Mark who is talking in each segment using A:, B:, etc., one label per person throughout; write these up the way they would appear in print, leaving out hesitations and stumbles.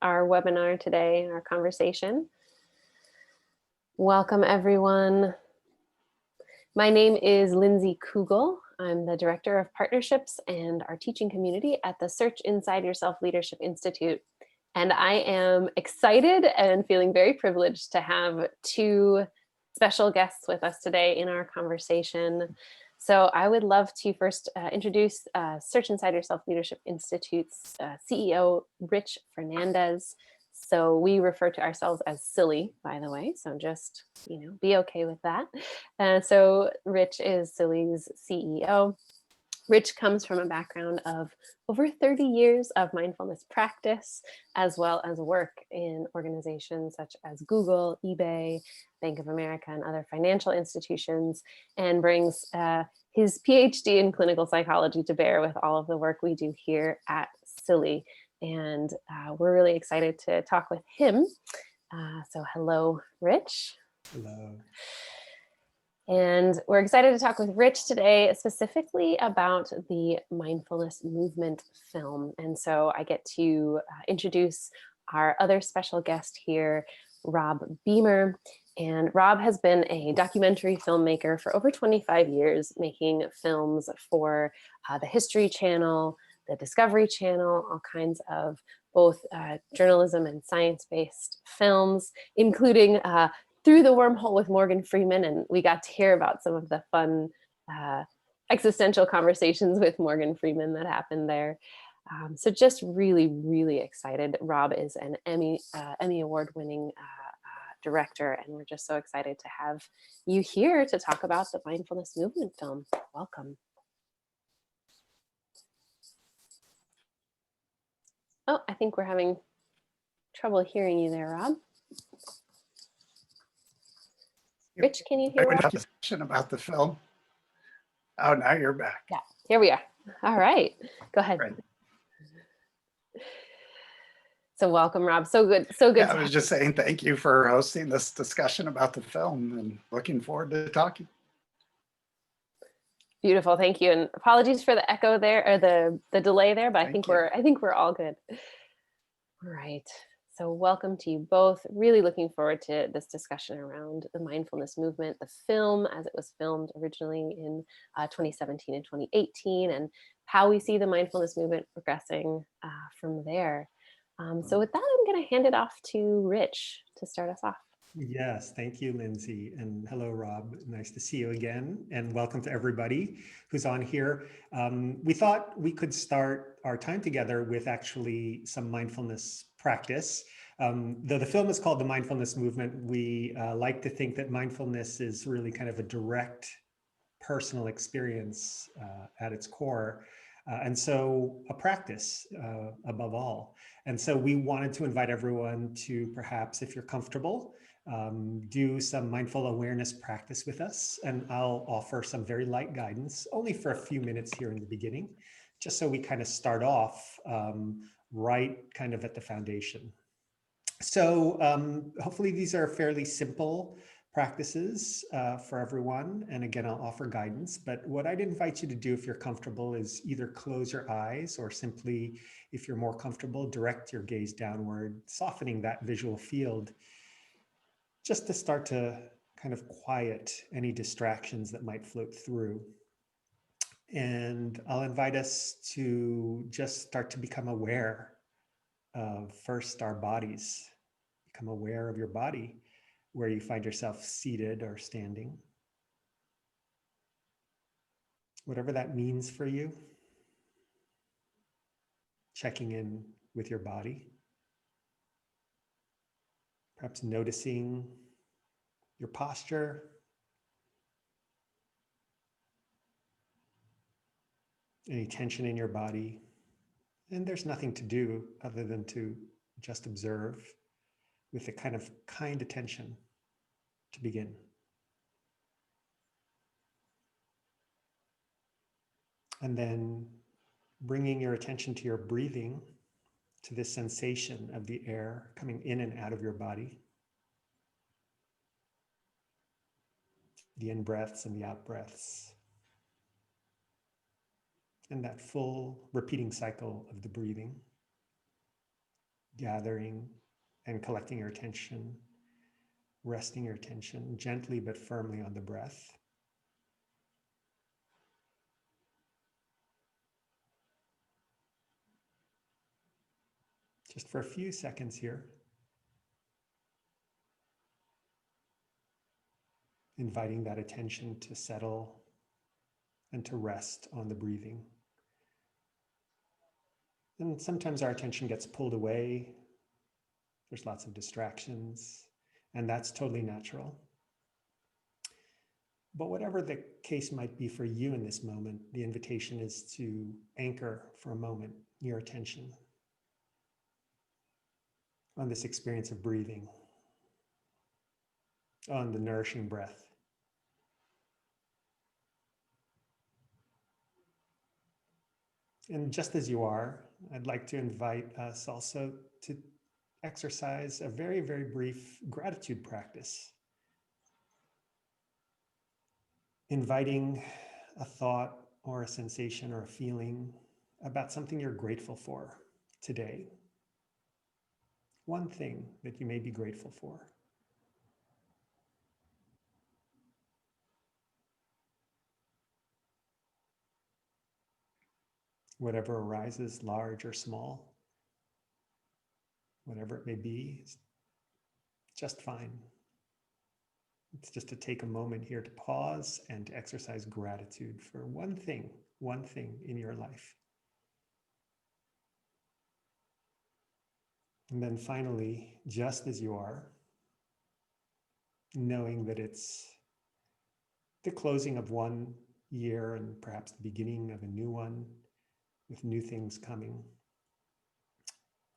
A: our webinar today, our conversation. Welcome, everyone. My name is Lindsey Kugel. I'm the Director of Partnerships and our teaching community at the Search Inside Yourself Leadership Institute. And I am excited and feeling very privileged to have two special guests with us today in our conversation. So I would love to first introduce Search Inside Yourself Leadership Institute's CEO, Rich Fernandez. So we refer to ourselves as SIYLI, by the way, so just, be okay with that. So Rich is SIYLI's CEO. Rich comes from a background of over 30 years of mindfulness practice, as well as work in organizations such as Google, eBay, Bank of America, and other financial institutions, and brings his PhD in clinical psychology to bear with all of the work we do here at SIYLI. And we're really excited to talk with him. So hello, Rich.
B: Hello.
A: And we're excited to talk with Rich today, specifically about the Mindfulness Movement film. And so I get to introduce our other special guest here, Rob Beemer. And Rob has been a documentary filmmaker for over 25 years, making films for the History Channel, the Discovery Channel, all kinds of both journalism and science-based films, including Through the Wormhole with Morgan Freeman, and we got to hear about some of the fun existential conversations with Morgan Freeman that happened there. So just really, really excited. Rob is an Emmy Award-winning director, and we're just so excited to have you here to talk about the Mindfulness Movement film. Welcome. Oh, I think we're having trouble hearing you there, Rob. Rich, can you hear
B: Rob? Discussion about the film. Oh, now you're back.
A: Yeah, here we are. All right, go ahead. Right. So welcome, Rob. So good.
B: Yeah, I was just saying thank you for hosting this discussion about the film and looking forward to talking.
A: Beautiful, thank you. And apologies for the echo there, or the delay there, but I think we're all good. All right. So welcome to you both. Really looking forward to this discussion around the Mindfulness Movement, the film as it was filmed originally in 2017 and 2018, and how we see the Mindfulness Movement progressing from there. So with that, I'm going to hand it off to Rich to start us off.
B: Yes, thank you, Lindsey. And hello, Rob. Nice to see you again. And welcome to everybody who's on here. We thought we could start our time together with actually some mindfulness practice. Though the film is called The Mindfulness Movement, we like to think that mindfulness is really kind of a direct personal experience at its core. And so a practice above all. And so we wanted to invite everyone to perhaps, if you're comfortable, do some mindful awareness practice with us. And I'll offer some very light guidance, only for a few minutes here in the beginning, just so we kind of start off right kind of at the foundation. So hopefully these are fairly simple practices for everyone. And again, I'll offer guidance, but what I'd invite you to do if you're comfortable is either close your eyes or simply, if you're more comfortable, direct your gaze downward, softening that visual field, just to start to kind of quiet any distractions that might float through. And I'll invite us to just start to become aware of first our bodies. Become aware of your body, where you find yourself seated or standing. Whatever that means for you. Checking in with your body. Perhaps noticing your posture. Any tension in your body. And there's nothing to do other than to just observe with a kind of kind attention to begin. And then bringing your attention to your breathing, to this sensation of the air coming in and out of your body. The in-breaths and the out-breaths. And that full repeating cycle of the breathing. gathering and collecting your attention, resting your attention gently but firmly on the breath. Just for a few seconds here, inviting that attention to settle and to rest on the breathing. And sometimes our attention gets pulled away. There's lots of distractions, and that's totally natural. But whatever the case might be for you in this moment, the invitation is to anchor for a moment your attention on this experience of breathing, on the nourishing breath. And just as you are, I'd like to invite us also to exercise a very, very brief gratitude practice. Inviting a thought or a sensation or a feeling about something you're grateful for today. One thing that you may be grateful for. Whatever arises, large or small, whatever it may be, is just fine. It's just to take a moment here to pause and to exercise gratitude for one thing in your life. And then finally, just as you are, knowing that it's the closing of one year and perhaps the beginning of a new one with new things coming,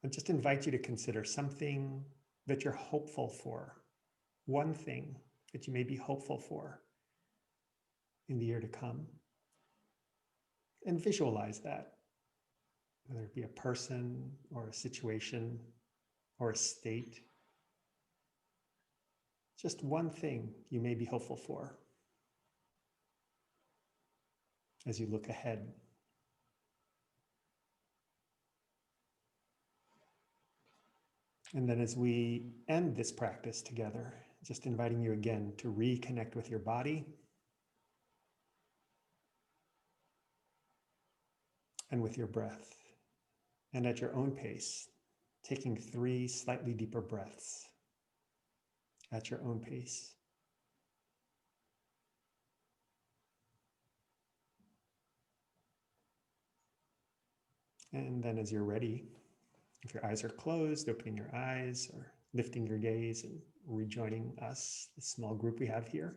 B: I just invite you to consider something that you're hopeful for, one thing that you may be hopeful for in the year to come, and visualize that, whether it be a person or a situation or a state. Just one thing you may be hopeful for as you look ahead. And then as we end this practice together, just inviting you again to reconnect with your body and with your breath. And at your own pace, taking 3 slightly deeper breaths at your own pace. And then as you're ready, if your eyes are closed, opening your eyes or lifting your gaze and rejoining us, the small group we have here.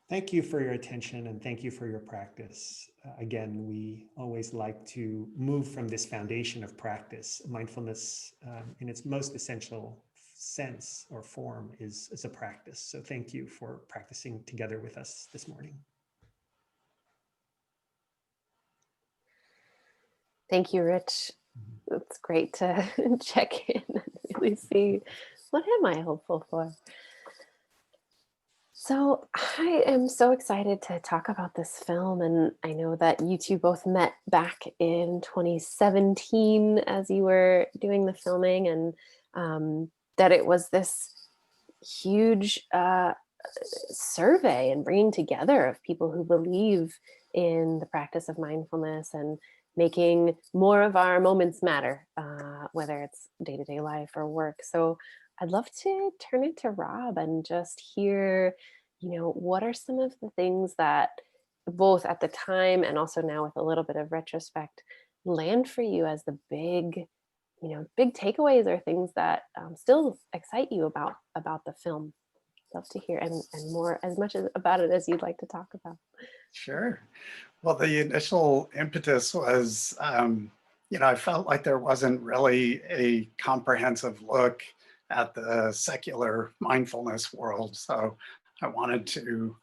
B: Thank you for your attention and thank you for your practice. Again, we always like to move from this foundation of practice. Mindfulness, in its most essential sense or form, is a practice. So thank you for practicing together with us this morning.
A: Thank you, Rich. It's great to check in and really see, what am I hopeful for? So I am so excited to talk about this film, and I know that you two both met back in 2017 as you were doing the filming, and that it was this huge survey and bringing together of people who believe in the practice of mindfulness and making more of our moments matter, whether it's day-to-day life or work. So I'd love to turn it to Rob and just hear, what are some of the things that both at the time and also now with a little bit of retrospect land for you as the big takeaways or things that still excite you about the film? Love to hear and more, as much about it as you'd like to talk about.
C: Sure. Well, the initial impetus was, I felt like there wasn't really a comprehensive look at the secular mindfulness world. So I wanted to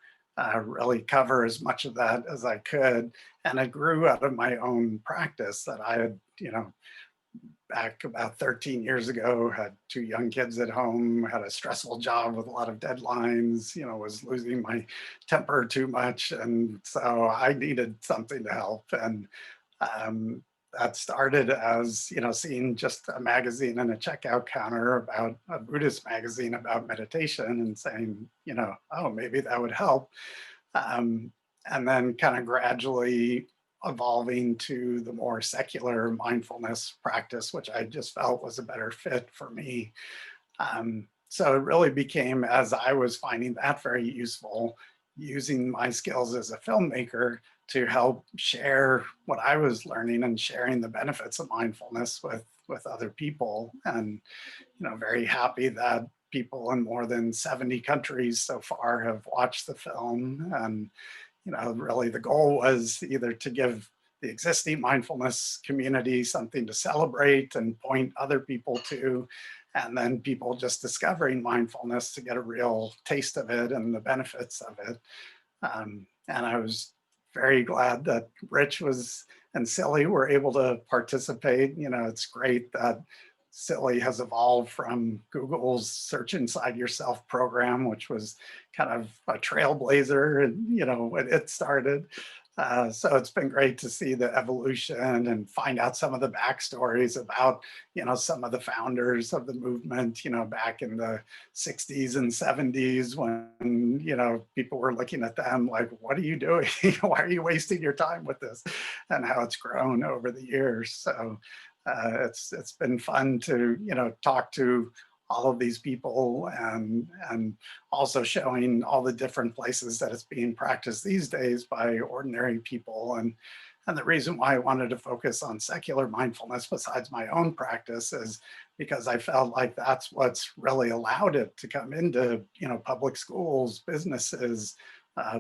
C: really cover as much of that as I could. And it grew out of my own practice that I had, back about 13 years ago, had 2 young kids at home, had a stressful job with a lot of deadlines, was losing my temper too much. And so I needed something to help. And that started as, seeing just a magazine in a checkout counter about a Buddhist magazine about meditation and saying, oh, maybe that would help. And then kind of gradually evolving to the more secular mindfulness practice, which I just felt was a better fit for me. So it really became, as I was finding that very useful, using my skills as a filmmaker to help share what I was learning and sharing the benefits of mindfulness with other people. And, very happy that people in more than 70 countries so far have watched the film. And, really the goal was either to give the existing mindfulness community something to celebrate and point other people to, and then people just discovering mindfulness to get a real taste of it and the benefits of it. And I was very glad that Rich and SIYLI were able to participate. It's great that SIYLI has evolved from Google's Search Inside Yourself program, which was kind of a trailblazer, and when it started. So it's been great to see the evolution and find out some of the backstories about, some of the founders of the movement, back in the 60s and 70s when, people were looking at them like, what are you doing? Why are you wasting your time with this? And how it's grown over the years. So it's been fun to, talk to all of these people and also showing all the different places that it's being practiced these days by ordinary people. And the reason why I wanted to focus on secular mindfulness besides my own practice is because I felt like that's what's really allowed it to come into, public schools, businesses,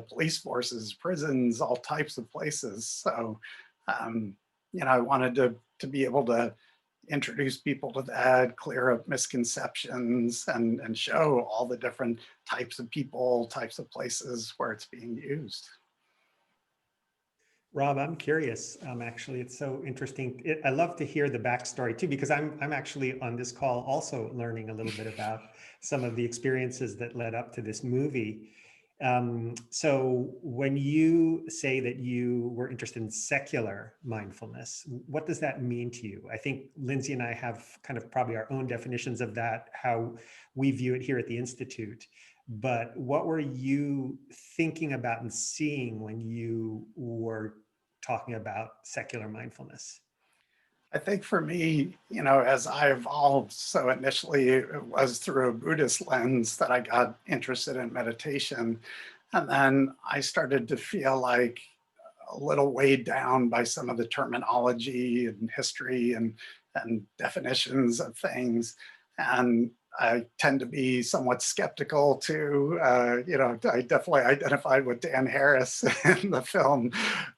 C: police forces, prisons, all types of places. So, I wanted to be able to introduce people to that, clear up misconceptions, and show all the different types of people, types of places where it's being used.
B: Rob, I'm curious. Actually, it's so interesting. I love to hear the backstory too, because I'm actually on this call also learning a little bit about some of the experiences that led up to this movie. So when you say that you were interested in secular mindfulness, what does that mean to you? I think Lindsey and I have kind of probably our own definitions of that, how we view it here at the Institute. But what were you thinking about and seeing when you were talking about secular mindfulness?
C: I think for me, as I evolved, so initially it was through a Buddhist lens that I got interested in meditation. And then I started to feel like a little weighed down by some of the terminology and history and definitions of things. And I tend to be somewhat skeptical too. I definitely identified with Dan Harris in the film,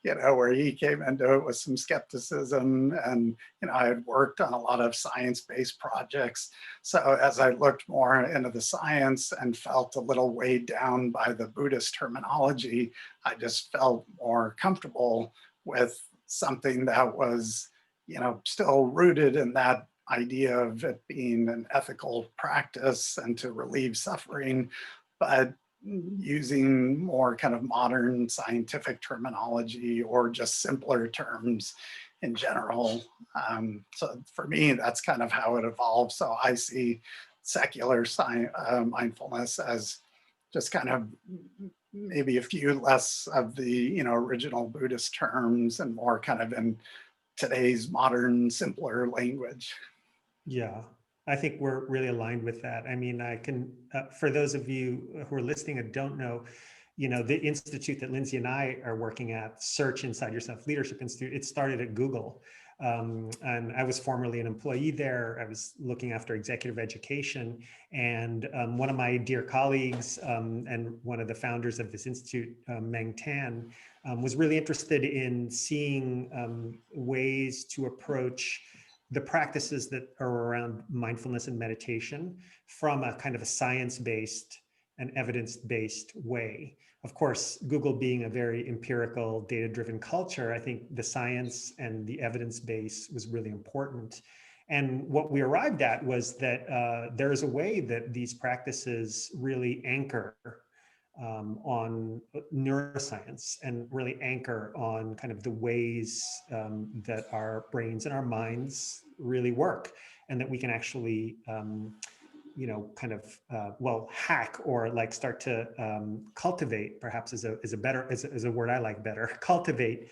C: where he came into it with some skepticism. And, I had worked on a lot of science-based projects. So as I looked more into the science and felt a little weighed down by the Buddhist terminology, I just felt more comfortable with something that was, still rooted in that idea of it being an ethical practice and to relieve suffering, but using more kind of modern scientific terminology or just simpler terms in general. So for me, that's kind of how it evolved. So I see secular mindfulness as just kind of maybe a few less of the original Buddhist terms and more kind of in today's modern, simpler language.
B: Yeah, I think we're really aligned with that. I mean, I can, for those of you who are listening and don't know, the institute that Lindsey and I are working at, Search Inside Yourself Leadership Institute, it started at Google. And I was formerly an employee there. I was looking after executive education. And one of my dear colleagues and one of the founders of this institute, Meng Tan, was really interested in seeing ways to approach the practices that are around mindfulness and meditation from a kind of a science-based and evidence-based way. Of course, Google being a very empirical, data-driven culture, I think the science and the evidence base was really important. And what we arrived at was that there is a way that these practices really anchor on neuroscience and really anchor on kind of the ways that our brains and our minds really work, and that we can actually kind of hack, or like start to cultivate, perhaps is a word I like better, cultivate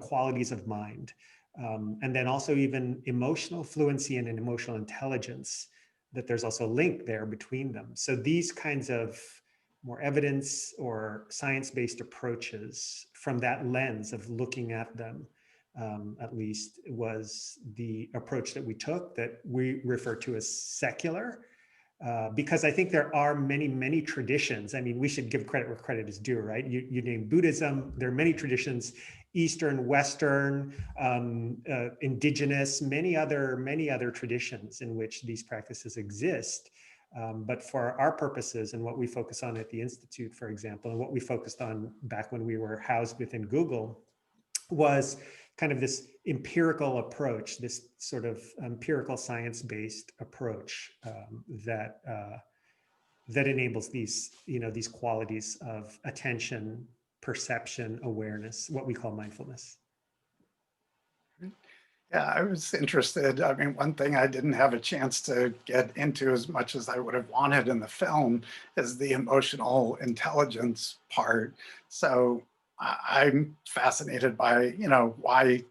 B: qualities of mind, and then also even emotional fluency and an emotional intelligence, that there's also a link there between them. So these kinds of more evidence or science-based approaches from that lens of looking at them, at least, was the approach that we took, that we refer to as secular, because I think there are many, many traditions. I mean, we should give credit where credit is due, right? You named Buddhism. There are many traditions, Eastern, Western, indigenous, many other traditions in which these practices exist. But for our purposes and what we focus on at the Institute, for example, and what we focused on back when we were housed within Google, was kind of this empirical approach, this sort of empirical science-based approach that enables these qualities of attention, perception, awareness, what we call mindfulness.
C: Yeah, I was interested. I mean, one thing I didn't have a chance to get into as much as I would have wanted in the film is the emotional intelligence part. So I'm fascinated by, why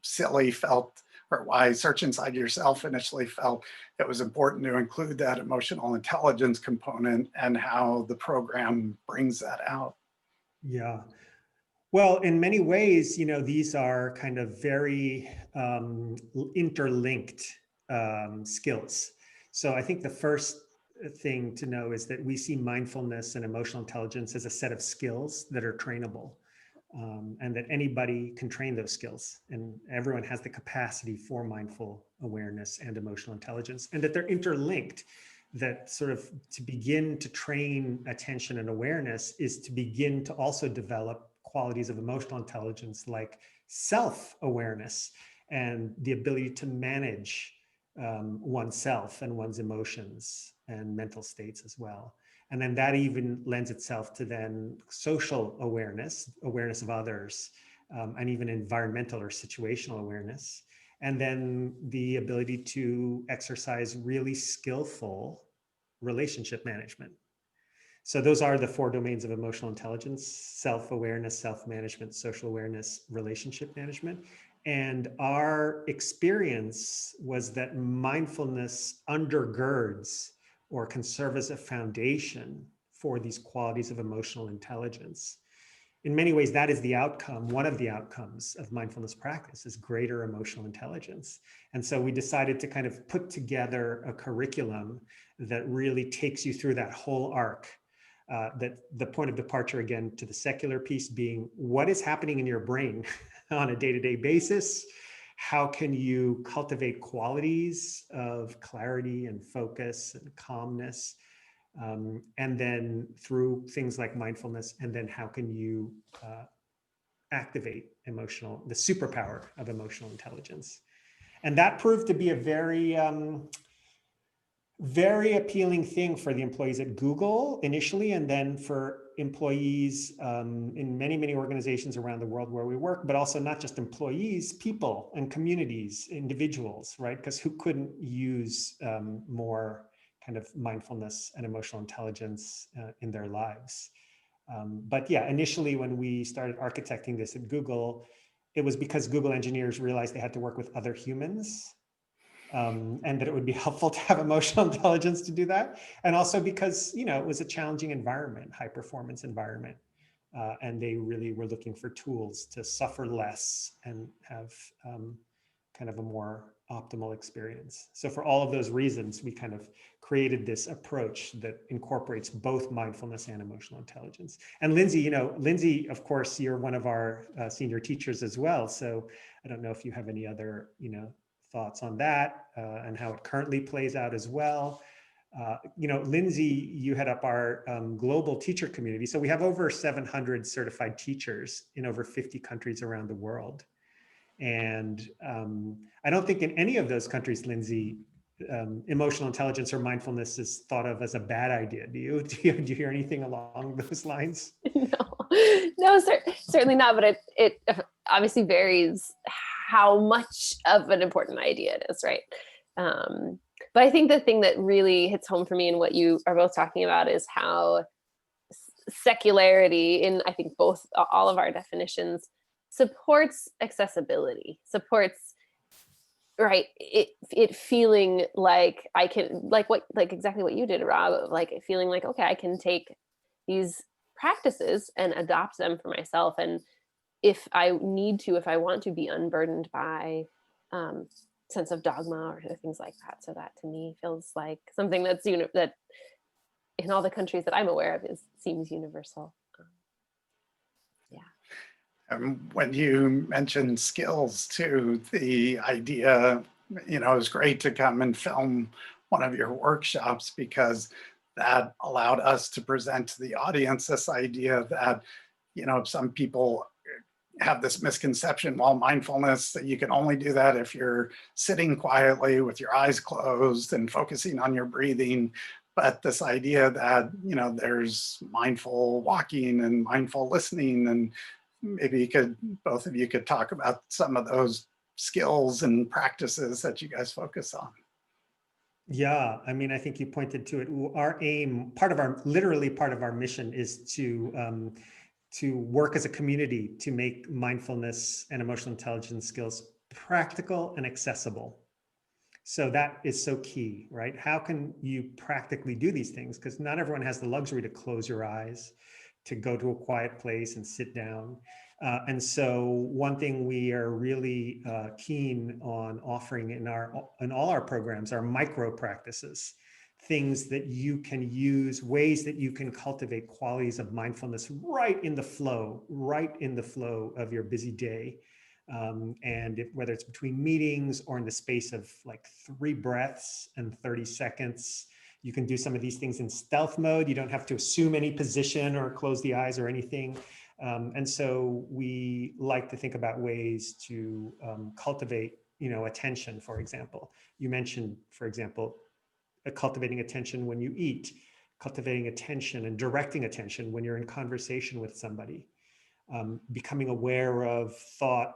C: SIYLI felt, or why Search Inside Yourself initially felt it was important to include that emotional intelligence component, and how the program brings that out.
B: Yeah. Well, in many ways, these are kind of very interlinked skills. So I think the first thing to know is that we see mindfulness and emotional intelligence as a set of skills that are trainable, and that anybody can train those skills, and everyone has the capacity for mindful awareness and emotional intelligence, and that they're interlinked. That sort of, to begin to train attention and awareness is to begin to also develop qualities of emotional intelligence, like self-awareness and the ability to manage oneself and one's emotions and mental states as well. And then that even lends itself to then social awareness, awareness of others, and even environmental or situational awareness. And then the ability to exercise really skillful relationship management. So those are the 4 domains of emotional intelligence: self-awareness, self-management, social awareness, relationship management. And our experience was that mindfulness undergirds or can serve as a foundation for these qualities of emotional intelligence. In many ways, that is the outcome. One of the outcomes of mindfulness practice is greater emotional intelligence. And so we decided to kind of put together a curriculum that really takes you through that whole arc. That the point of departure, again, to the secular piece being what is happening in your brain on a day-to-day basis. How can you cultivate qualities of clarity and focus and calmness? And then through things like mindfulness, and then how can you activate the superpower of emotional intelligence? And that proved to be a very, very appealing thing for the employees at Google initially, and then for employees in many, many organizations around the world where we work, but also not just employees, people and communities, individuals, right? Because who couldn't use more kind of mindfulness and emotional intelligence in their lives? But yeah, initially when we started architecting this at Google, it was because Google engineers realized they had to work with other humans, and that it would be helpful to have emotional intelligence to do that. And also because, it was a challenging environment, high performance environment. And they really were looking for tools to suffer less and have kind of a more optimal experience. So for all of those reasons, we kind of created this approach that incorporates both mindfulness and emotional intelligence. And Lindsey, of course, you're one of our senior teachers as well. So I don't know if you have any other, thoughts on that and how it currently plays out as well. Lindsey, you head up our global teacher community. So we have over 700 certified teachers in over 50 countries around the world. And I don't think in any of those countries, Lindsey, emotional intelligence or mindfulness is thought of as a bad idea. Do you hear anything along those lines?
A: No, certainly not. But it obviously varies how much of an important idea it is, right? But I think the thing that really hits home for me and what you are both talking about is how secularity, in I think all of our definitions, supports accessibility, supports it feeling like I can, like exactly what you did, Rob, like feeling like, okay, I can take these practices and adopt them for myself, and if I want to, be unburdened by sense of dogma or things like that. So that to me feels like something that's that in all the countries that I'm aware of seems universal.
C: When you mentioned skills too, the idea, it was great to come and film one of your workshops, because that allowed us to present to the audience this idea that, some people have this misconception, while mindfulness, that you can only do that if you're sitting quietly with your eyes closed and focusing on your breathing. But this idea that, there's mindful walking and mindful listening, and maybe both of you could talk about some of those skills and practices that you guys focus on.
B: Yeah, I mean, I think you pointed to it. Our aim, literally part of our mission, is to work as a community to make mindfulness and emotional intelligence skills practical and accessible. So that is so key, right? How can you practically do these things? Because not everyone has the luxury to close your eyes, to go to a quiet place and sit down. And so one thing we are really keen on offering in all our programs are micro practices, things that you can use, ways that you can cultivate qualities of mindfulness right in the flow of your busy day. Whether it's between meetings or in the space of like 3 breaths and 30 seconds, you can do some of these things in stealth mode. You don't have to assume any position or close the eyes or anything. And so we like to think about ways to cultivate, attention, for example. You mentioned, for example, cultivating attention when you eat, cultivating attention and directing attention when you're in conversation with somebody, becoming aware of thought,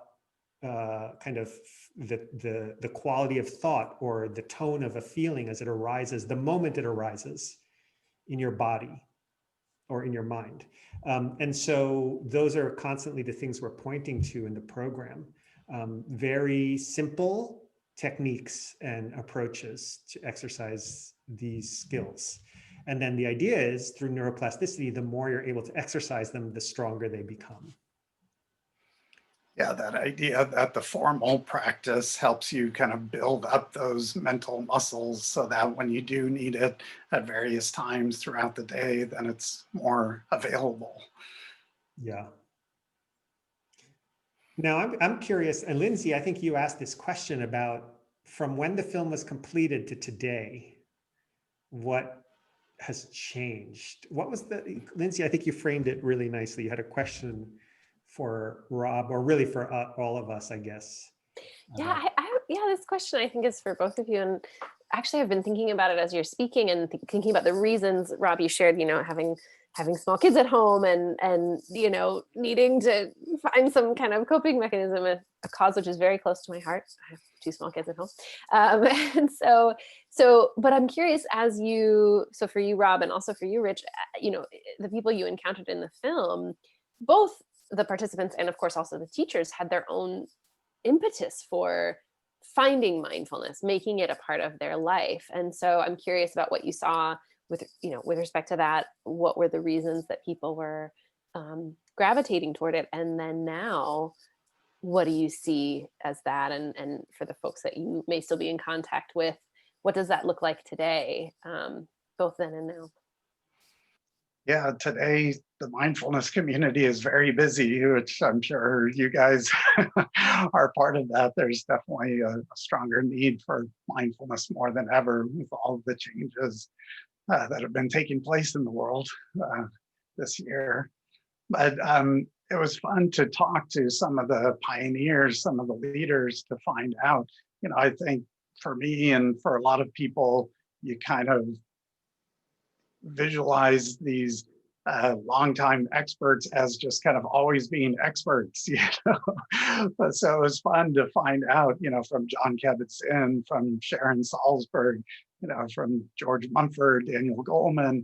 B: kind of the quality of thought or the tone of a feeling as it arises, the moment it arises in your body or in your mind. And so those are constantly the things we're pointing to in the program. Very simple techniques and approaches to exercise these skills. And then the idea is, through neuroplasticity, the more you're able to exercise them, the stronger they become.
C: Yeah, that idea that the formal practice helps you kind of build up those mental muscles so that when you do need it at various times throughout the day, then it's more available.
B: Yeah. Now I'm curious, and Lindsey, I think you asked this question about from when the film was completed to today, what has changed? What was Lindsey, I think you framed it really nicely. You had a question for Rob, or really for all of us, I guess.
A: Yeah, this question I think is for both of you. And actually, I've been thinking about it as you're speaking and thinking about the reasons, Rob, you shared, having small kids at home and needing to find some kind of coping mechanism, a cause which is very close to my heart. I have 2 small kids at home. And so, but I'm curious, so for you, Rob, and also for you, Rich, the people you encountered in the film, both the participants and of course also the teachers had their own impetus for finding mindfulness, making it a part of their life. And so I'm curious about what you saw with respect to that. What were the reasons that people were gravitating toward it? And then now, what do you see as that? And for the folks that you may still be in contact with, what does that look like today, both then and now?
C: Yeah, today the mindfulness community is very busy, which I'm sure you guys are part of that. There's definitely a stronger need for mindfulness more than ever with all of the changes that have been taking place in the world this year. But it was fun to talk to some of the pioneers, some of the leaders, to find out, I think for me and for a lot of people, you kind of visualize these longtime experts as just kind of always being experts, But so it was fun to find out, from Jon Kabat-Zinn, from Sharon Salzberg, from George Mumford, Daniel Goleman,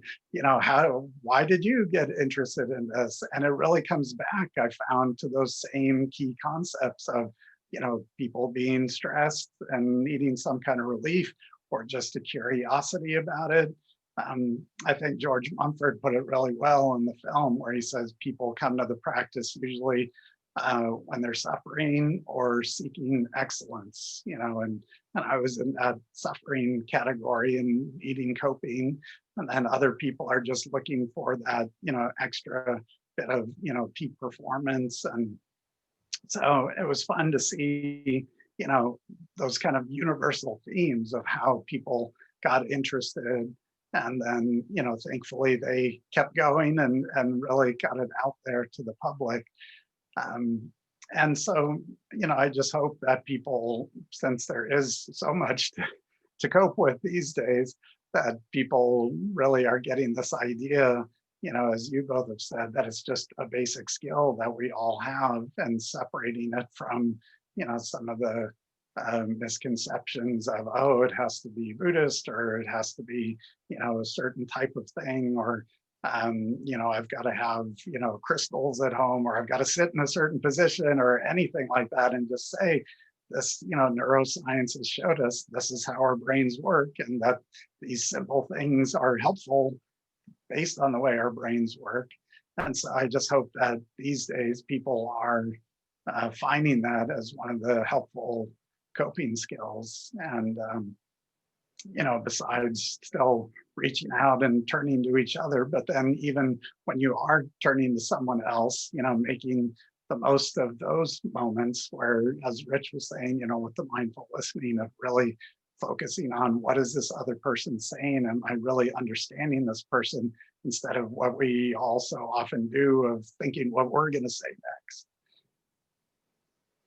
C: why did you get interested in this? And it really comes back, I found, to those same key concepts of, people being stressed and needing some kind of relief or just a curiosity about it. I think George Mumford put it really well in the film where he says people come to the practice usually when they're suffering or seeking excellence, and I was in that suffering category and needing coping. And then other people are just looking for that, extra bit of, peak performance. And so it was fun to see, those kind of universal themes of how people got interested. And then, thankfully they kept going and really got it out there to the public. And so, I just hope that people, since there is so much to cope with these days, that people really are getting this idea, as you both have said, that it's just a basic skill that we all have, and separating it from, some of the misconceptions of, oh, it has to be Buddhist, or it has to be, a certain type of thing, or, I've got to have, crystals at home, or I've got to sit in a certain position, or anything like that, and just say, this, neuroscience has showed us this is how our brains work, and that these simple things are helpful based on the way our brains work. And so I just hope that these days people are finding that as one of the helpful coping skills. And, besides still reaching out and turning to each other, but then even when you are turning to someone else, making the most of those moments where, as Rich was saying, with the mindful listening, of really focusing on what is this other person saying? Am I really understanding this person, instead of what we also often do of thinking what we're going to say next?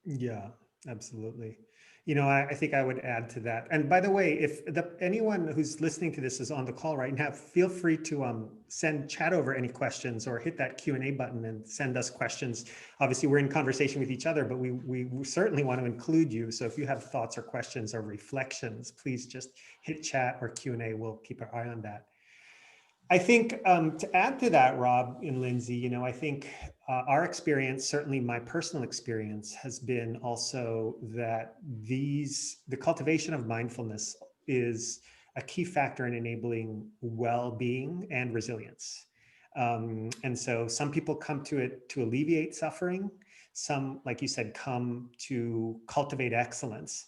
B: Yeah, absolutely. I think I would add to that. And by the way, if anyone who's listening to this is on the call right now, feel free to chat over any questions, or hit that Q&A button and send us questions. Obviously, we're in conversation with each other, but we certainly want to include you. So if you have thoughts or questions or reflections, please just hit chat or Q&A. We'll keep our eye on that. I think to add to that, Rob and Lindsey, I think our experience, certainly my personal experience, has been also that the cultivation of mindfulness is a key factor in enabling well-being and resilience. And so some people come to it to alleviate suffering. Some, like you said, come to cultivate excellence.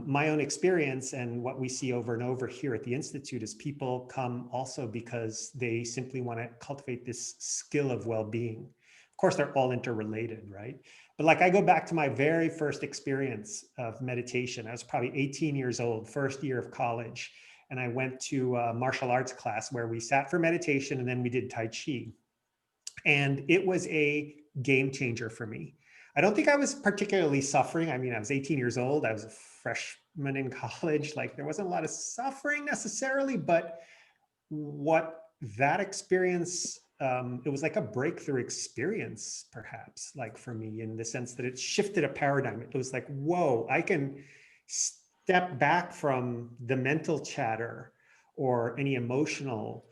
B: My own experience and what we see over and over here at the Institute is people come also because they simply want to cultivate this skill of well-being. Of course, they're all interrelated, right? But like, I go back to my very first experience of meditation. I was probably 18 years old, first year of college. And I went to a martial arts class where we sat for meditation and then we did Tai Chi. And it was a game changer for me. I don't think I was particularly suffering. I mean, I was 18 years old. I was a freshman in college. Like, there wasn't a lot of suffering necessarily, but what that experience, it was like a breakthrough experience, perhaps, like for me, in the sense that it shifted a paradigm. It was like, whoa, I can step back from the mental chatter or any emotional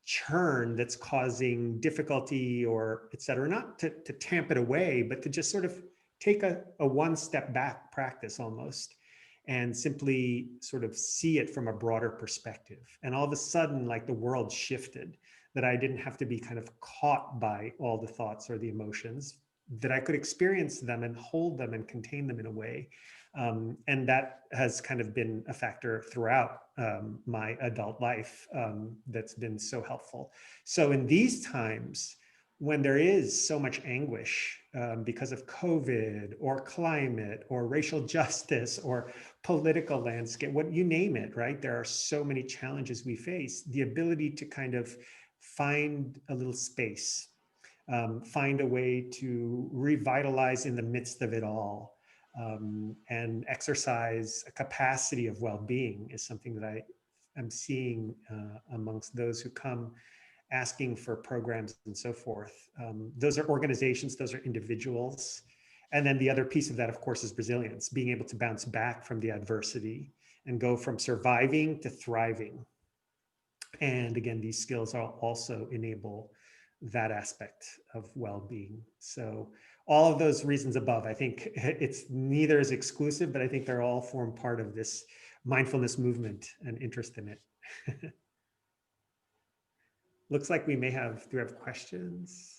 B: churn that's causing difficulty or et cetera, not to tamp it away, but to just sort of take a one step back practice almost, and simply sort of see it from a broader perspective. And all of a sudden, like, the world shifted, that I didn't have to be kind of caught by all the thoughts or the emotions, that I could experience them and hold them and contain them in a way. And that has kind of been a factor throughout my adult life that's been so helpful. So in these times, when there is so much anguish because of COVID or climate or racial justice or political landscape, what you name it, right? There are so many challenges we face. The ability to kind of find a little space, find a way to revitalize in the midst of it all, and exercise a capacity of well-being is something that I am seeing amongst those who come asking for programs and so forth. Those are organizations, those are individuals. And then the other piece of that, of course, is resilience, being able to bounce back from the adversity and go from surviving to thriving. And again, these skills also enable that aspect of well-being. So all of those reasons above, I think it's neither is exclusive, but I think they're all form part of this mindfulness movement and interest in it. Looks like we may have, do we have questions?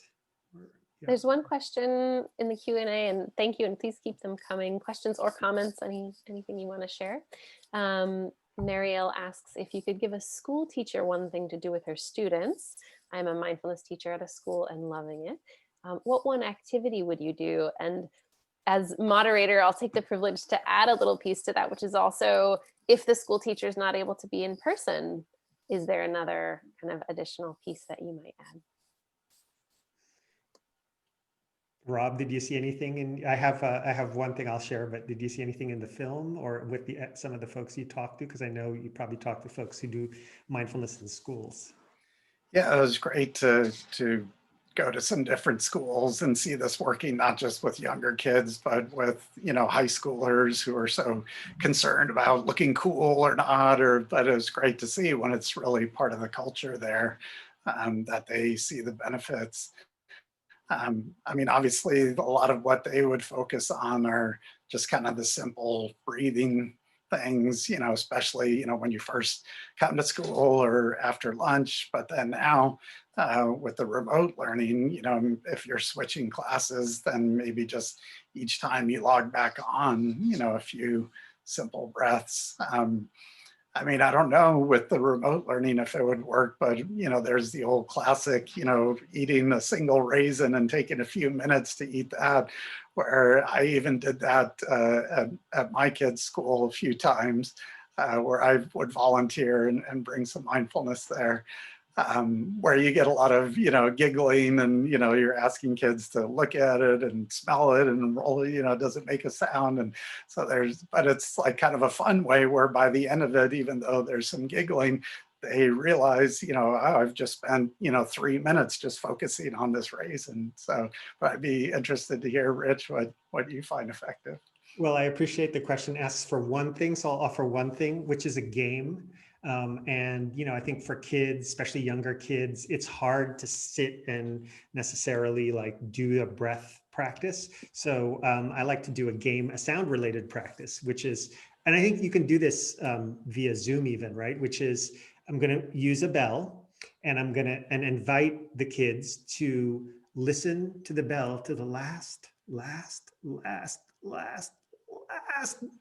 B: Yeah.
A: There's one question in the Q&A, and thank you, and please keep them coming. Questions or comments, anything you want to share. Marielle asks if you could give a school teacher one thing to do with her students. I'm a mindfulness teacher at a school and loving it. What one activity would you do? And as moderator, I'll take the privilege to add a little piece to that, which is also, if the school teacher is not able to be in person, is there another kind of additional piece that you might add?
B: Rob, did you see anything in, I have one thing I'll share, but did you see anything in the film or with some of the folks you talked to? Because I know you probably talked to folks who do mindfulness in schools.
C: Yeah, it was great to go to some different schools and see this working, not just with younger kids, but with, high schoolers who are so concerned about looking cool or not, but it was great to see when it's really part of the culture there, that they see the benefits. Obviously a lot of what they would focus on are just kind of the simple breathing things, especially, when you first come to school or after lunch. But then now with the remote learning, if you're switching classes, then maybe just each time you log back on, a few simple breaths. I don't know with the remote learning if it would work, but there's the old classic, eating a single raisin and taking a few minutes to eat that, where I even did that at my kids' school a few times, where I would volunteer and bring some mindfulness there. Where you get a lot of, giggling and, you're asking kids to look at it and smell it and roll it, does it make a sound? And so but it's like kind of a fun way where by the end of it, even though there's some giggling, they realize, oh, I've just spent, 3 minutes just focusing on this raisin. So but I'd be interested to hear, Rich, what you find effective.
B: Well, I appreciate the question asks for one thing. So I'll offer one thing, which is a game. I think for kids, especially younger kids, it's hard to sit and necessarily do a breath practice. So I like to do a sound related practice, which is, and I think you can do this via Zoom even, right? Which is, I'm going to use a bell and I'm going to invite the kids to listen to the bell to the last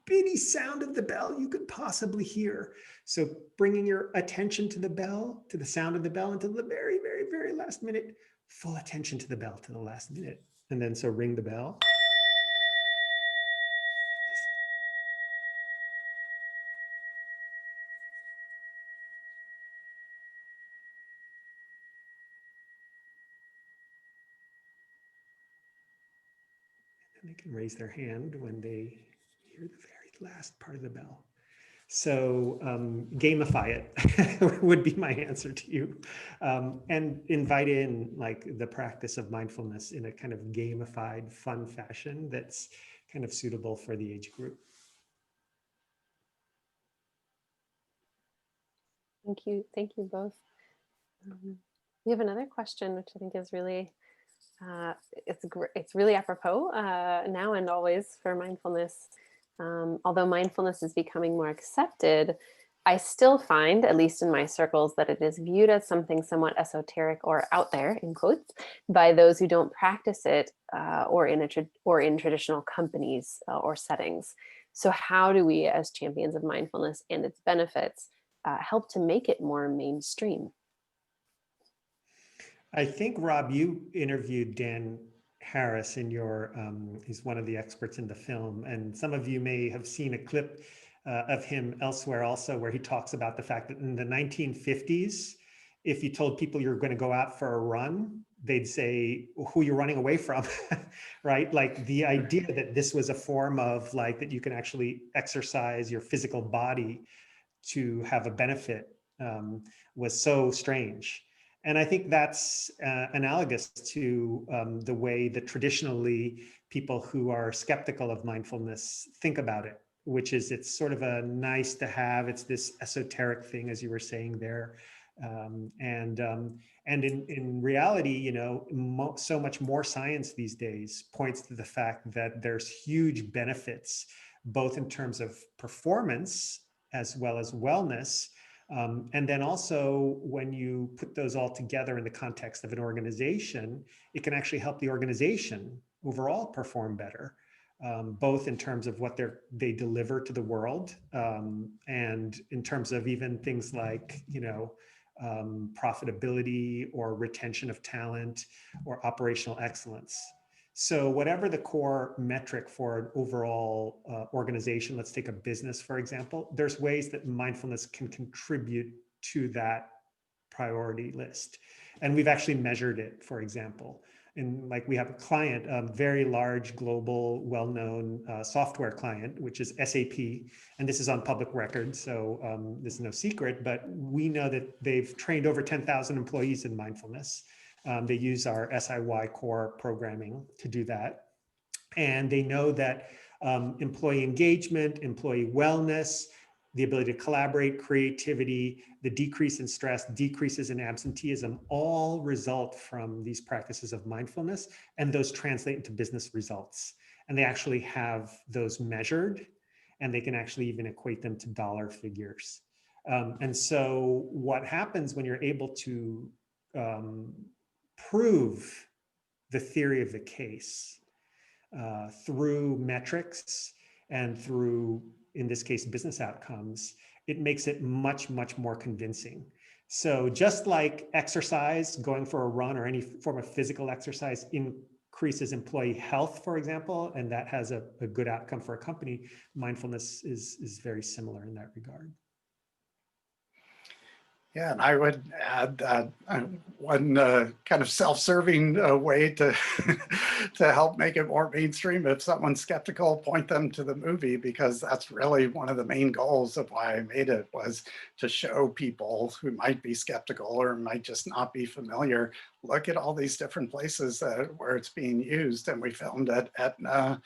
B: bitty sound of the bell you could possibly hear. So bringing your attention to the bell, to the sound of the bell until the very, very, very last minute, full attention to the bell to the last minute. And then so ring the bell. And they can raise their hand when they hear the very last part of the bell. So gamify it would be my answer to you, and invite in the practice of mindfulness in a kind of gamified, fun fashion that's kind of suitable for the age group.
A: Thank you both. We have another question, which I think is really, it's really apropos now and always for mindfulness. Although mindfulness is becoming more accepted, I still find, at least in my circles, that it is viewed as something somewhat esoteric or out there, in quotes, by those who don't practice it or in traditional companies or settings. So how do we, as champions of mindfulness and its benefits, help to make it more mainstream?
B: I think, Rob, you interviewed Dan Harris in he's one of the experts in the film, and some of you may have seen a clip of him elsewhere also, where he talks about the fact that in the 1950s if you told people you're going to go out for a run, they'd say, who you're running away from, right? Like the idea that this was a form of like, that you can actually exercise your physical body to have a benefit was so strange. And I think that's analogous to the way that traditionally people who are skeptical of mindfulness think about it, which is it's sort of a nice to have, it's this esoteric thing, as you were saying there. And in reality, you know, so much more science these days points to the fact that there's huge benefits, both in terms of performance as well as wellness. And then also when you put those all together in the context of an organization, it can actually help the organization overall perform better, both in terms of what they deliver to the world, and in terms of even things like, you know, profitability or retention of talent or operational excellence. So whatever the core metric for an overall organization, let's take a business, for example, there's ways that mindfulness can contribute to that priority list. And we've actually measured it, for example. And like we have a client, a very large global, well-known software client, which is SAP. And this is on public record, so this is no secret, but we know that they've trained over 10,000 employees in mindfulness. They use our SIY core programming to do that. And they know that employee engagement, employee wellness, the ability to collaborate, creativity, the decrease in stress, decreases in absenteeism, all result from these practices of mindfulness, and those translate into business results. And they actually have those measured, and they can actually even equate them to dollar figures. And so what happens when you're able to prove the theory of the case through metrics and through, in this case, business outcomes, it makes it much, much more convincing. So just like exercise, going for a run or any form of physical exercise increases employee health, for example, and that has a good outcome for a company, mindfulness is very similar in that regard.
C: Yeah, and I would add that one kind of self-serving way to to help make it more mainstream. If someone's skeptical, point them to the movie, because that's really one of the main goals of why I made it, was to show people who might be skeptical or might just not be familiar. Look at all these different places where it's being used, and we filmed at Aetna.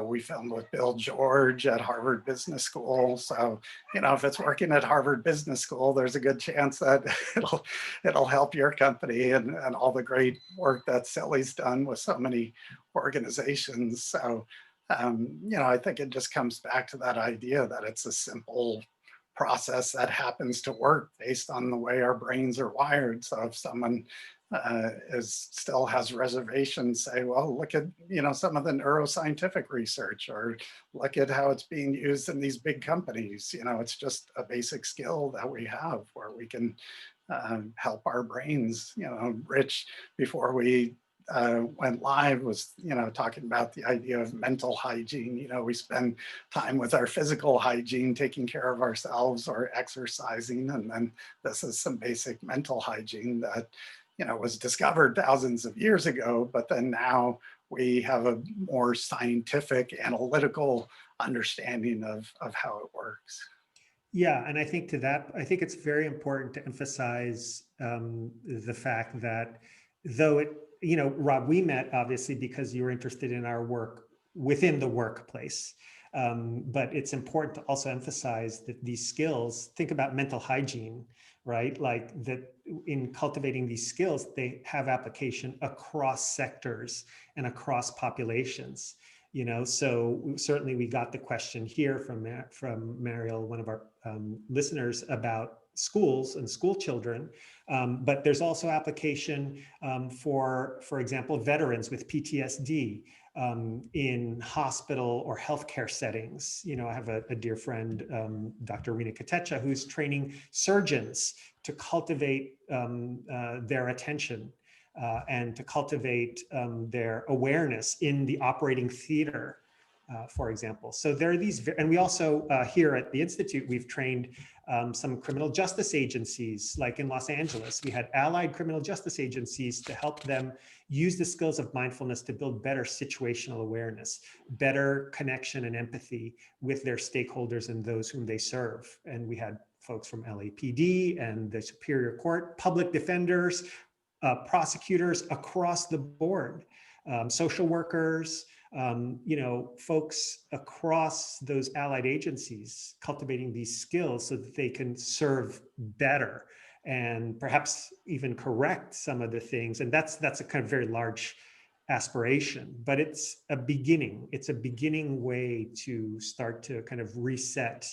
C: We filmed with Bill George at Harvard Business School. So, you know, if it's working at Harvard Business School, there's a good chance that it'll help your company, and all the great work that SIYLI's done with so many organizations. So, you know, I think it just comes back to that idea that it's a simple process that happens to work based on the way our brains are wired. So if someone still has reservations, say, well, look at, you know, some of the neuroscientific research, or look at how it's being used in these big companies. You know, it's just a basic skill that we have where we can help our brains. You know, Rich, before we went live, was, you know, talking about the idea of mental hygiene. You know, we spend time with our physical hygiene, taking care of ourselves or exercising, and then this is some basic mental hygiene that, you know, was discovered thousands of years ago, but then now we have a more scientific, analytical understanding of how it works.
B: Yeah, and I think to that, I think it's very important to emphasize the fact that though it, you know, Rob, we met obviously because you were interested in our work within the workplace. But it's important to also emphasize that these skills, think about mental hygiene, right? Like that in cultivating these skills, they have application across sectors and across populations. You know, so certainly we got the question here from Mariel, one of our listeners, about schools and school children, but there's also application for example, veterans with PTSD in hospital or healthcare settings. You know, I have a dear friend, Dr. Rina Katecha, who's training surgeons to cultivate their attention and to cultivate their awareness in the operating theater for example. So there are these, and we also here at the Institute, we've trained some criminal justice agencies, like in Los Angeles. We had allied criminal justice agencies to help them use the skills of mindfulness to build better situational awareness, better connection and empathy with their stakeholders and those whom they serve. And we had folks from LAPD and the Superior Court, public defenders, prosecutors across the board, social workers, folks across those allied agencies cultivating these skills so that they can serve better and perhaps even correct some of the things. And that's a kind of very large aspiration, but it's a beginning. It's a beginning way to start to kind of reset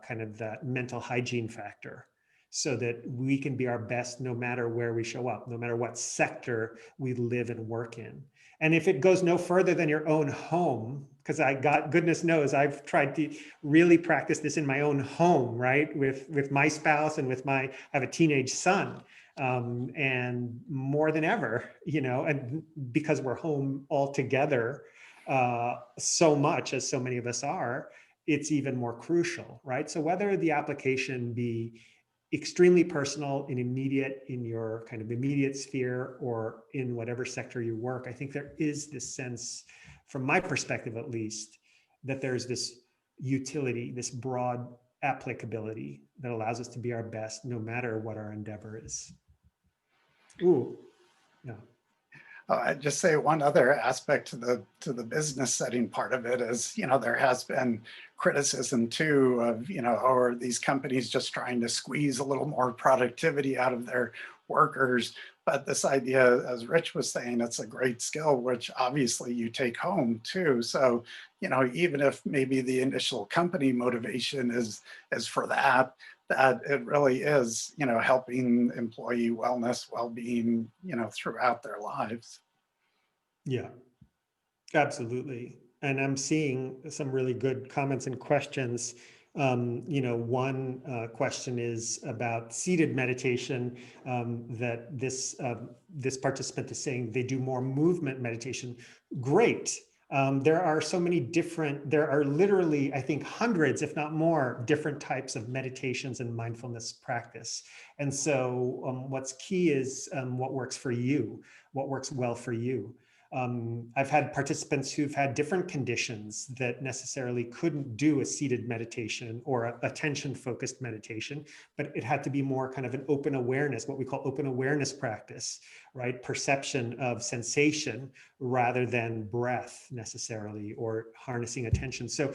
B: kind of that mental hygiene factor, so that we can be our best no matter where we show up, no matter what sector we live and work in. And if it goes no further than your own home, because goodness knows, I've tried to really practice this in my own home, right? With my spouse and I have a teenage son. And more than ever, and because we're home all together so much, as so many of us are, it's even more crucial, right? So whether the application be extremely personal and immediate in your kind of immediate sphere or in whatever sector you work, I think there is this sense, from my perspective at least, that there's this utility, this broad applicability that allows us to be our best no matter what our endeavor is. Ooh, yeah.
C: I'd just say one other aspect to the business setting part of it is, there has been criticism too of, are these companies just trying to squeeze a little more productivity out of their workers? But this idea, as Rich was saying, it's a great skill, which obviously you take home too. So, even if maybe the initial company motivation is for that it really is, helping employee wellness, well-being, throughout their lives.
B: Yeah, absolutely. And I'm seeing some really good comments and questions. One question is about seated meditation, that this participant is saying they do more movement meditation. Great. There are so many there are literally, I think, hundreds, if not more, different types of meditations and mindfulness practice. And so what's key is what works for you, what works well for you. I've had participants who've had different conditions that necessarily couldn't do a seated meditation or a attention-focused meditation, but it had to be more kind of an open awareness, what we call open awareness practice, right? Perception of sensation rather than breath necessarily, or harnessing attention. So,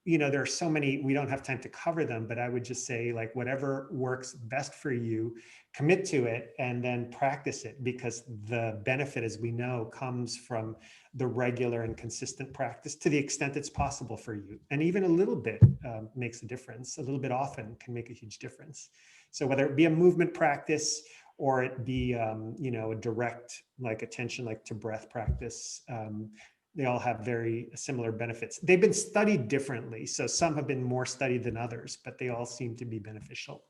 B: there are so many, we don't have time to cover them, but I would just say, like, whatever works best for you, commit to it and then practice it, because the benefit, as we know, comes from the regular and consistent practice to the extent it's possible for you. And even a little bit makes a difference. A little bit often can make a huge difference. So whether it be a movement practice or it be, a direct, like, attention, like to breath practice, they all have very similar benefits. They've been studied differently. So some have been more studied than others, but they all seem to be beneficial.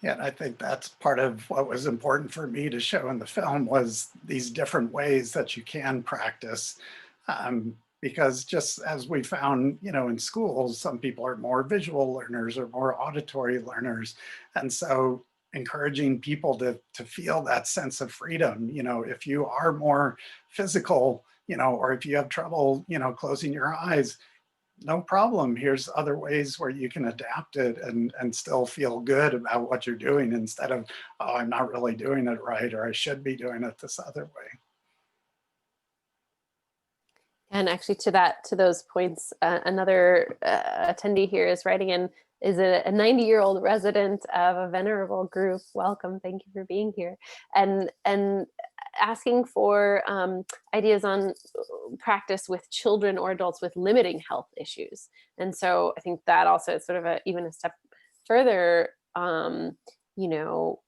C: Yeah, and I think that's part of what was important for me to show in the film, was these different ways that you can practice. Because just as we found, in schools, some people are more visual learners or more auditory learners. And so encouraging people to feel that sense of freedom, if you are more physical, or if you have trouble, closing your eyes, no problem. Here's other ways where you can adapt it and still feel good about what you're doing, instead of, oh, I'm not really doing it right, or I should be doing it this other way.
A: And actually, to those points, another attendee here is writing in, is a 90-year-old resident of a venerable group. Welcome, thank you for being here, and asking for ideas on practice with children or adults with limiting health issues. And so I think that also is sort of even a step further.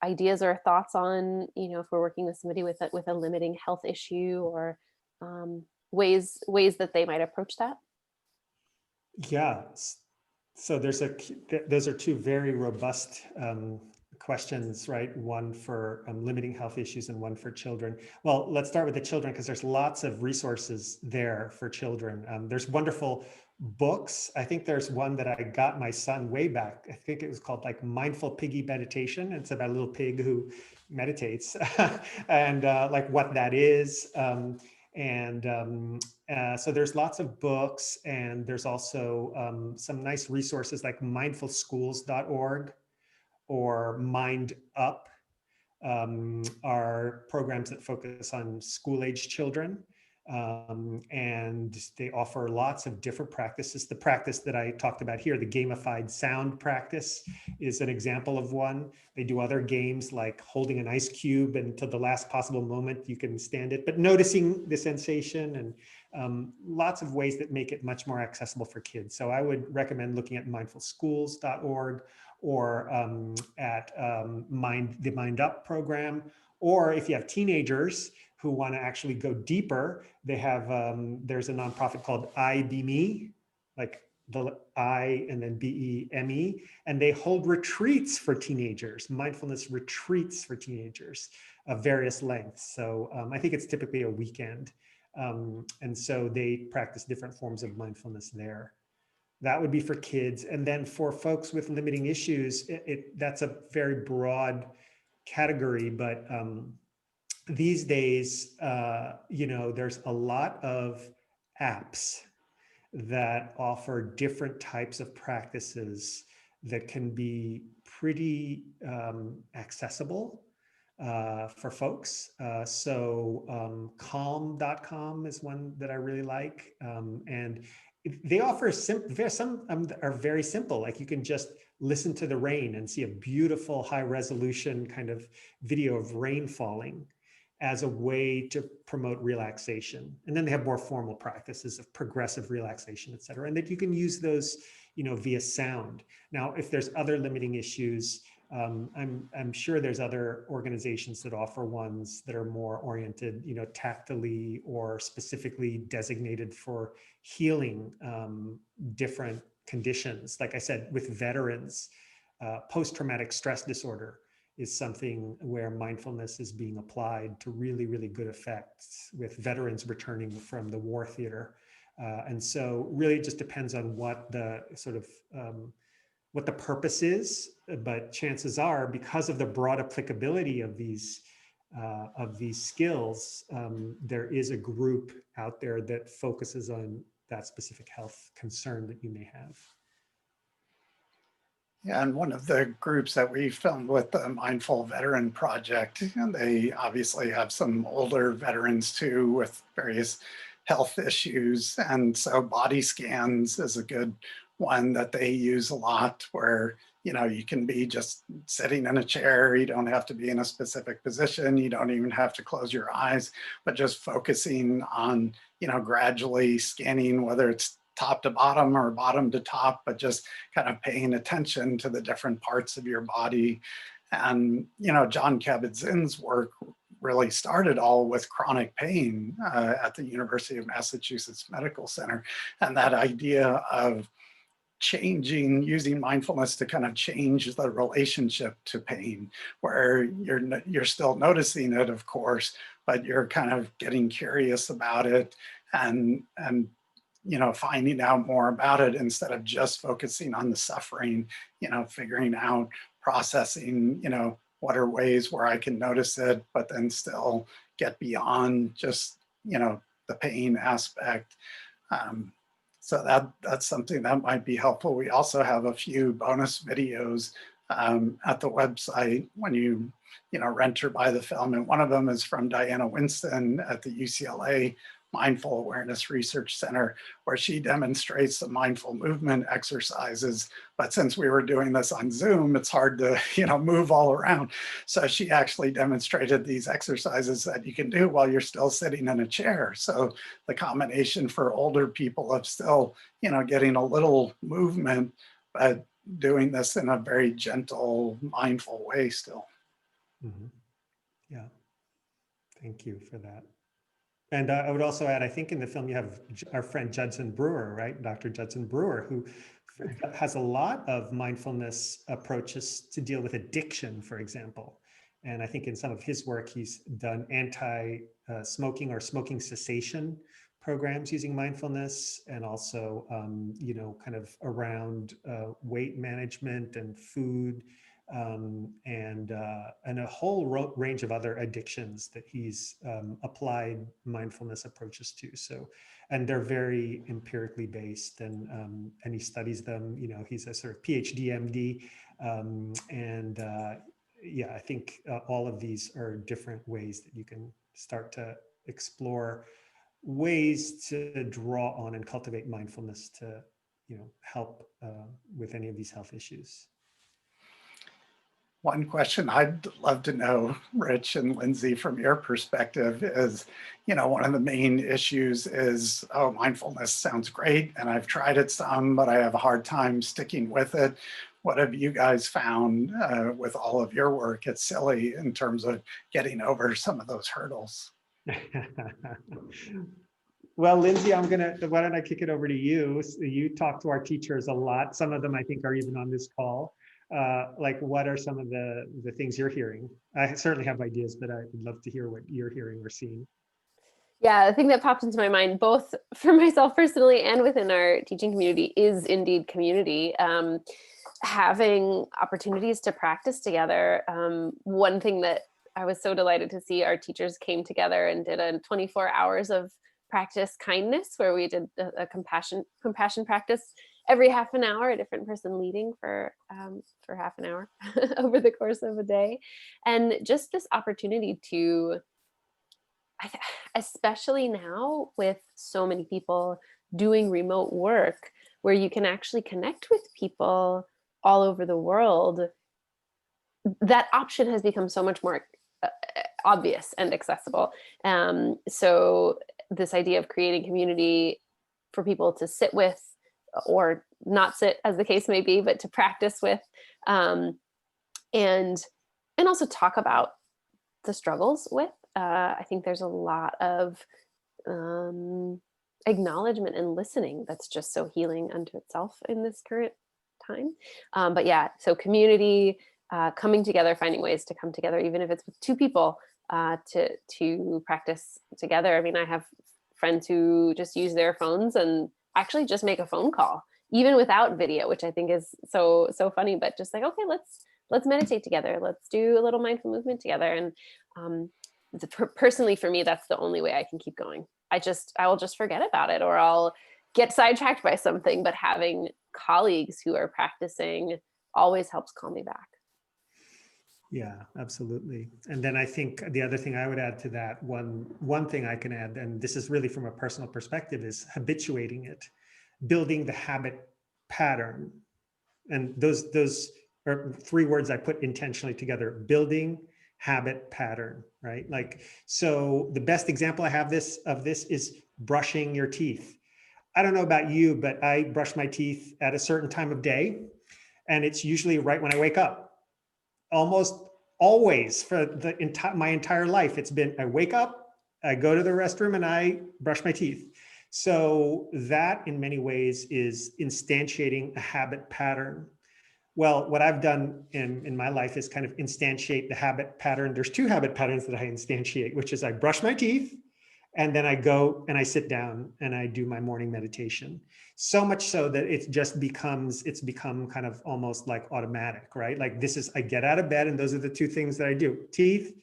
A: Ideas or thoughts on, if we're working with somebody with a limiting health issue, or ways that they might approach that.
B: Yeah. So those are two very robust questions, right? One for limiting health issues and one for children. Well, let's start with the children because there's lots of resources there for children. There's wonderful books. I think there's one that I got my son way back. I think it was called like Mindful Piggy Meditation. It's about a little pig who meditates and like what that is. So there's lots of books, and there's also some nice resources like mindfulschools.org or Mind Up are programs that focus on school-age children. And they offer lots of different practices. The practice that I talked about here, the gamified sound practice, is an example of one. They do other games like holding an ice cube and to the last possible moment you can stand it, but noticing the sensation, and lots of ways that make it much more accessible for kids. So I would recommend looking at mindfulschools.org or at the Mind Up program. Or if you have teenagers who want to actually go deeper, they have, there's a nonprofit called iBeMe, like the I and then BEME, and they hold retreats for teenagers, mindfulness retreats for teenagers of various lengths. So I think it's typically a weekend. And so they practice different forms of mindfulness there. That would be for kids. And then for folks with limiting issues, that's a very broad category, but these days, there's a lot of apps that offer different types of practices that can be pretty accessible for folks. So calm.com is one that I really like. And they offer some are very simple. Like you can just listen to the rain and see a beautiful high resolution kind of video of rain falling as a way to promote relaxation. And then they have more formal practices of progressive relaxation, et cetera, and that you can use those, via sound. Now, if there's other limiting issues, I'm sure there's other organizations that offer ones that are more oriented, tactily or specifically designated for healing different conditions. Like I said, with veterans, post-traumatic stress disorder is something where mindfulness is being applied to really, really good effects with veterans returning from the war theater. And so really it just depends on what the sort of, what the purpose is, but chances are, because of the broad applicability of these skills, there is a group out there that focuses on that specific health concern that you may have.
C: Yeah, and one of the groups that we filmed with the Mindful Veteran Project, and they obviously have some older veterans too with various health issues. And so body scans is a good one that they use a lot, where you can be just sitting in a chair. You don't have to be in a specific position. You don't even have to close your eyes, but just focusing on, gradually scanning, whether it's top to bottom or bottom to top, but just kind of paying attention to the different parts of your body. And, Jon Kabat-Zinn's work really started all with chronic pain at the University of Massachusetts Medical Center. And that idea of using mindfulness to kind of change the relationship to pain, where you're still noticing it, of course, but you're kind of getting curious about it and finding out more about it instead of just focusing on the suffering, figuring out, processing, what are ways where I can notice it, but then still get beyond just, the pain aspect. So that's something that might be helpful. We also have a few bonus videos at the website when you rent or buy the film. And one of them is from Diana Winston at the UCLA Mindful Awareness Research Center, where she demonstrates the mindful movement exercises. But since we were doing this on Zoom, it's hard to, move all around. So she actually demonstrated these exercises that you can do while you're still sitting in a chair. So the combination for older people of still, getting a little movement, but doing this in a very gentle, mindful way still.
B: Mm-hmm. Yeah, thank you for that. And I would also add, I think in the film you have our friend Judson Brewer, right? Dr. Judson Brewer, who has a lot of mindfulness approaches to deal with addiction, for example. And I think in some of his work, he's done anti-smoking or smoking cessation programs using mindfulness, and also, kind of around weight management and food, and a whole range of other addictions that he's applied mindfulness approaches to. So, and they're very empirically based, and he studies them. He's a sort of PhD, MD, yeah, I think all of these are different ways that you can start to explore ways to draw on and cultivate mindfulness to, help with any of these health issues.
C: One question I'd love to know, Rich and Lindsey, from your perspective is, one of the main issues is, oh, mindfulness sounds great, and I've tried it some, but I have a hard time sticking with it. What have you guys found with all of your work at SIYLI in terms of getting over some of those hurdles?
B: Well, Lindsey, why don't I kick it over to you? So you talk to our teachers a lot. Some of them I think are even on this call. What are some of the things you're hearing? I certainly have ideas, but I would love to hear what you're hearing or seeing.
A: Yeah, the thing that popped into my mind, both for myself personally and within our teaching community, is indeed community. Having opportunities to practice together. One thing that I was so delighted to see, our teachers came together and did a 24 hours of practice kindness, where we did a compassion practice every half an hour, a different person leading for half an hour over the course of a day. And just this opportunity to, especially now with so many people doing remote work, where you can actually connect with people all over the world, that option has become so much more obvious and accessible. So this idea of creating community for people to sit with, or not sit, as the case may be, but to practice with, and also talk about the struggles with. I think there's a lot of acknowledgement and listening that's just so healing unto itself in this current time. But yeah, so community, coming together, finding ways to come together, even if it's with two people, to practice together. I mean, I have friends who just use their phones and actually just make a phone call, even without video, which I think is so funny, but just like, okay, let's meditate together. Let's do a little mindful movement together. And personally for me, that's the only way I can keep going. I will just forget about it, or I'll get sidetracked by something, but having colleagues who are practicing always helps call me back.
B: Yeah, absolutely. And then I think the other thing I would add to that, one thing I can add, and this is really from a personal perspective, is habituating it, building the habit pattern. And those are three words I put intentionally together: building, habit, pattern, right? So the best example I have of this is brushing your teeth. I don't know about you, but I brush my teeth at a certain time of day, and it's usually right when I wake up. Almost always for my entire life, it's been, I wake up, I go to the restroom, and I brush my teeth. So that in many ways is instantiating a habit pattern. Well, what I've done in my life is kind of instantiate the habit pattern. There's two habit patterns that I instantiate, which is I brush my teeth, and then I go and I sit down and I do my morning meditation. So much so that it's become kind of almost like automatic, right? Like I get out of bed and those are the two things that I do: teeth,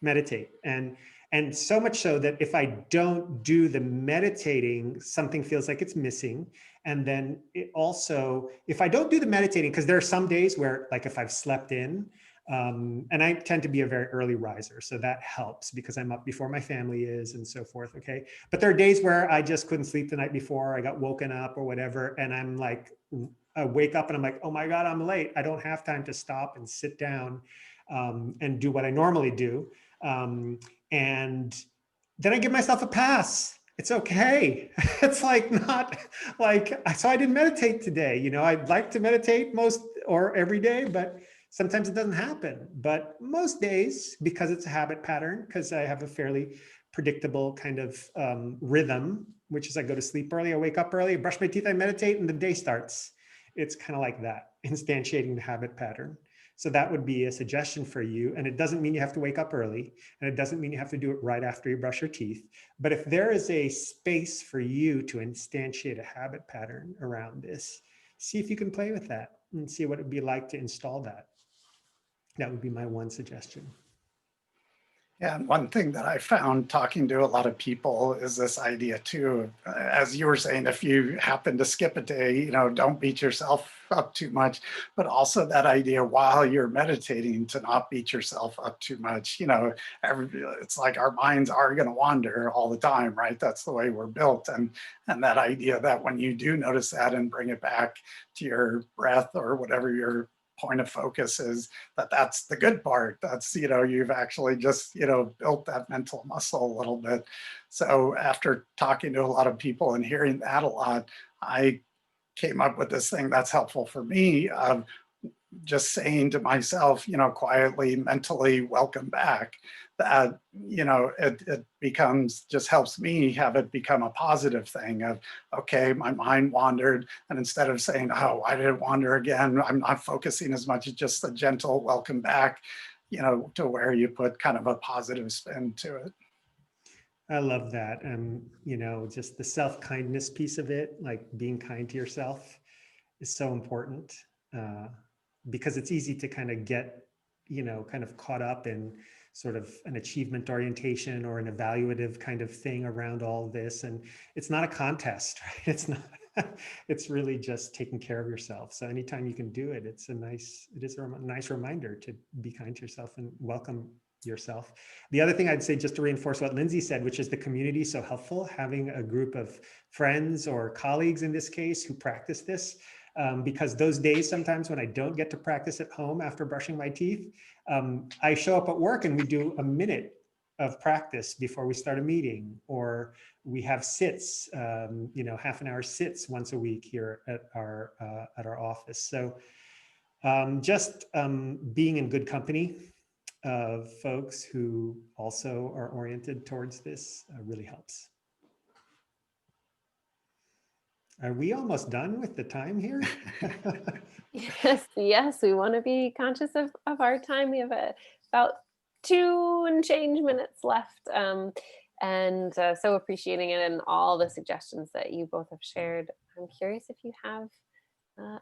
B: meditate. And so much so that if I don't do the meditating, something feels like it's missing. And then it also, if I don't do the meditating, because there are some days where, like, if I've slept in, and I tend to be a very early riser, so that helps because I'm up before my family is and so forth, okay? But there are days where I just couldn't sleep the night before, I got woken up or whatever, and I'm like, I wake up and I'm like, oh my God, I'm late. I don't have time to stop and sit down and do what I normally do. And then I give myself a pass. It's okay. It's like not like, so I didn't meditate today. I'd like to meditate most or every day, but sometimes it doesn't happen. But most days, because it's a habit pattern, because I have a fairly predictable kind of rhythm, which is I go to sleep early, I wake up early, I brush my teeth, I meditate, and the day starts It's kind of like that, instantiating the habit pattern. So that would be a suggestion for you. And it doesn't mean you have to wake up early, and it doesn't mean you have to do it right after you brush your teeth. But if there is a space for you to instantiate a habit pattern around this, see if you can play with that and see what it would be like to install that. That would be my one suggestion.
C: Yeah, and one thing that I found talking to a lot of people is this idea too, as you were saying, if you happen to skip a day, don't beat yourself up too much, but also that idea while you're meditating to not beat yourself up too much. It's like our minds are going to wander all the time, right? That's the way we're built. And that idea that when you do notice that and bring it back to your breath or whatever your point of focus is, that's the good part. That's, you've actually just, built that mental muscle a little bit. So after talking to a lot of people and hearing that a lot, I came up with this thing that's helpful for me of just saying to myself, quietly, mentally, welcome back. That, it becomes, just helps me have it become a positive thing of, okay, my mind wandered. And instead of saying, oh, why did it wander again? I'm not focusing as much. It's just a gentle welcome back, to where you put kind of a positive spin to it.
B: I love that. Just the self-kindness piece of it, like being kind to yourself, is so important, because it's easy to kind of get, kind of caught up in sort of an achievement orientation or an evaluative kind of thing around all this. And it's not a contest, right? It's not, it's really just taking care of yourself. So anytime you can do it, it is a nice reminder to be kind to yourself and welcome yourself. The other thing I'd say, just to reinforce what Lindsey said, which is the community is so helpful, having a group of friends or colleagues in this case who practice this, because those days sometimes when I don't get to practice at home after brushing my teeth, I show up at work and we do a minute of practice before we start a meeting, or we have sits, half an hour sits once a week here at our office. So just being in good company of folks who also are oriented towards this really helps. Are we almost done with the time here?
A: Yes, we want to be conscious of our time. We have about 2 and change minutes left, and so appreciating it and all the suggestions that you both have shared. I'm curious if you have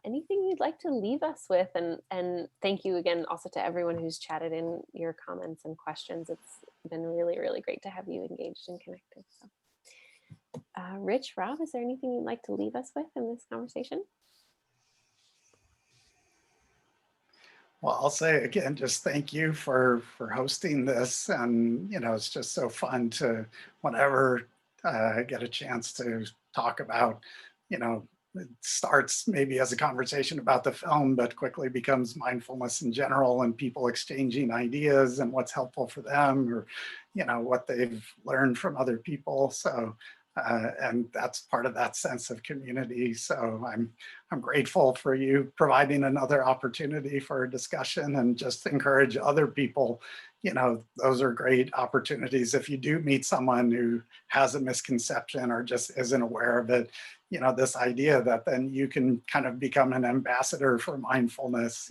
A: anything you'd like to leave us with, and thank you again also to everyone who's chatted in your comments and questions. It's been really, really great to have you engaged and connected. So. Rich, Rob, is there anything you'd like to leave us with in this conversation?
C: Well, I'll say again, just thank you for hosting this. And, it's just so fun to, whenever I get a chance to talk about, it starts maybe as a conversation about the film, but quickly becomes mindfulness in general and people exchanging ideas and what's helpful for them, or, what they've learned from other people. So, and that's part of that sense of community. So I'm grateful for you providing another opportunity for a discussion, and just encourage other people. Those are great opportunities. If you do meet someone who has a misconception or just isn't aware of it, this idea that then you can kind of become an ambassador for mindfulness,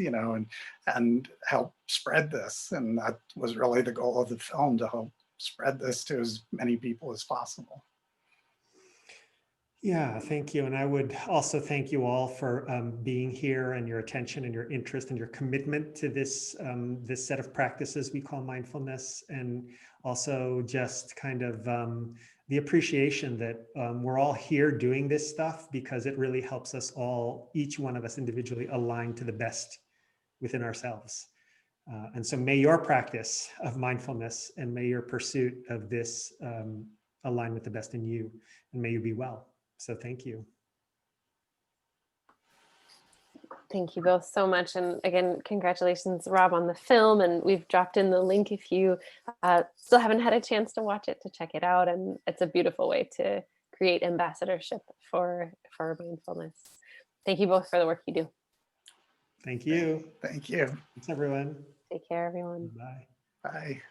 C: and help spread this. And that was really the goal of the film, to help spread this to as many people as possible.
B: Yeah, thank you. And I would also thank you all for being here, and your attention and your interest and your commitment to this, this set of practices we call mindfulness, and also just kind of the appreciation that we're all here doing this stuff because it really helps us all, each one of us individually, align to the best within ourselves. And so may your practice of mindfulness and may your pursuit of this align with the best in you, and may you be well. So thank you.
A: Thank you both so much. And again, congratulations, Rob, on the film. And we've dropped in the link if you still haven't had a chance to watch it, to check it out. And it's a beautiful way to create ambassadorship for mindfulness. Thank you both for the work you do.
B: Thank you.
C: Thank you.
B: Thanks, everyone.
A: Take care, everyone.
B: Bye.
C: Bye.